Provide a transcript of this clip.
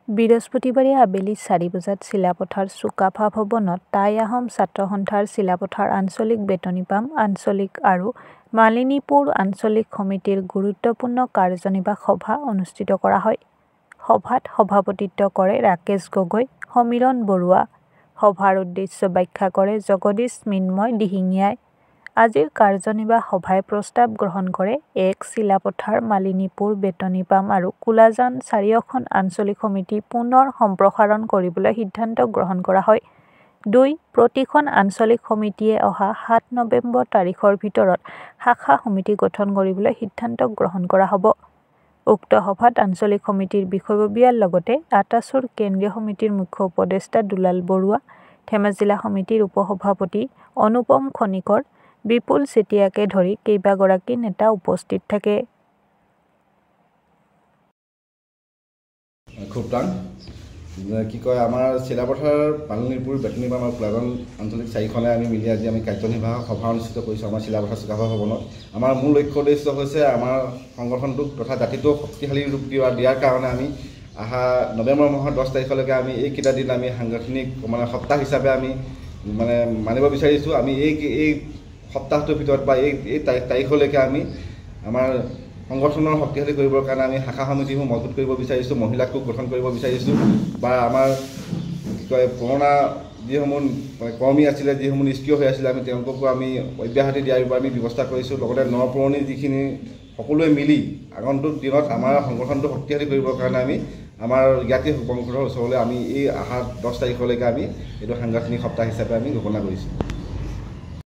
বৃহস্পতিবাৰে আবেলি 4 বজাত চিলাপথাৰ চুকাফা ভৱনত টাই আহোম ছাত্ৰ সন্থাৰ চিলাপথাৰ আঞ্চলিক বেতনী পাম আঞ্চলিক আৰু মালিনীপুৰ আঞ্চলিক সমিতিৰ গুৰুত্বপূৰ্ণ কাৰ্যনিৰ্বাহক সভা অনুষ্ঠিত কৰা হয়। সভাত সভাপতিত্ব কৰে ৰাকেশ গগৈ, সমীৰণ বৰুৱা। সভাৰ উদ্দেশ্য ব্যাখ্যা কৰে জগদীশ মৃন্ময় দিহিঙীয়াই। আজিৰ কাৰ্যনিৰ্বাহক সভাই প্ৰস্তাৱ গ্ৰহণ কৰে 1. চিলাপথাৰ, মালিনীপুৰ, বেতনী পাম আৰু কোলাজান চাৰিওখন আঞ্চলিক সমিতি পুনৰ সম্প্ৰসাৰণ কৰিবলৈ সিদ্ধান্ত গ্ৰহণ কৰা হয়। 2. প্ৰতিখন আঞ্চলিক সমিতিয়ে অহা 7 নৱেম্বৰ তাৰিখৰ ভিতৰত শাখা সমিতি গঠন কৰিবলৈ সিদ্ধান্ত গ্ৰহণ কৰা হ'ব। উক্ত সভাত আঞ্চলিক সমিতিৰ বিষয়ববীয়াৰ লগতে আটাছৰ কেন্দ্ৰীয় সমিতিৰ মুখ্য উপদেষ্টা দুলাল বৰুৱা, ধেমাজি জিলা সমিতিৰ উপসভাপতি অনুপম খনিকৰ, বিপুল চেতিয়াকে ধৰি কেইবাগৰাকী নেতা উপস্থিত থাকে। খুবটান কি কয় আমাৰ চিলাপথাৰ, মালিনীপুৰ, বেতনী পাম আৰু কোলাজান আঞ্চলিক চাৰিখনে আমি মিলি আজি আমি কাৰ্যনিৰ্বাহক সভা অনুষ্ঠিত কৰিছোঁ আমাৰ চিলাপথাৰ চুকাফা ভৱনত। আমাৰ মূল লক্ষ্য উদ্দেশ্য হৈছে আমাৰ সংগঠনটোক তথা জাতিটোক শক্তিশালী ৰূপ দিয়াৰ কাৰণে আমি অহা নৱেম্বৰ মাহৰ 10 তাৰিখলৈকে আমি এইকেইটা দিন আমি সাংগঠনিক সপ্তাহ হিচাপে আমি মানিব বিচাৰিছোঁ। আমি এই সপ্তাহটোৰ ভিতৰত বা এই তাৰিখলৈকে আমি আমাৰ সংগঠনৰ শক্তিশালী কৰিবৰ কাৰণে আমি শাখা সমিতিসমূহ মজবুত কৰিব বিচাৰিছোঁ, মহিলাকো গঠন কৰিব বিচাৰিছোঁ বা আমাৰ কি কয় পুৰণা যিসমূহ কৰ্মী আছিলে, যিসমূহ নিষ্ক্ৰিয় হৈ আছিলে, আমি তেওঁলোককো আমি অব্যাহতি দিয়াৰ বাবে আমি ব্যৱস্থা কৰিছোঁ। লগতে পুৰণি যিখিনি সকলোৱে মিলি আগন্তুক দিনত আমাৰ সংগঠনটো শক্তিশালী কৰিবৰ কাৰণে আমি আমাৰ জ্ঞাতি বংশধৰৰ ওচৰলৈ আমি এই অহা 10 তাৰিখলৈকে আমি এইটো সাংগঠনিক সপ্তাহ হিচাপে আমি ঘোষণা কৰিছোঁ।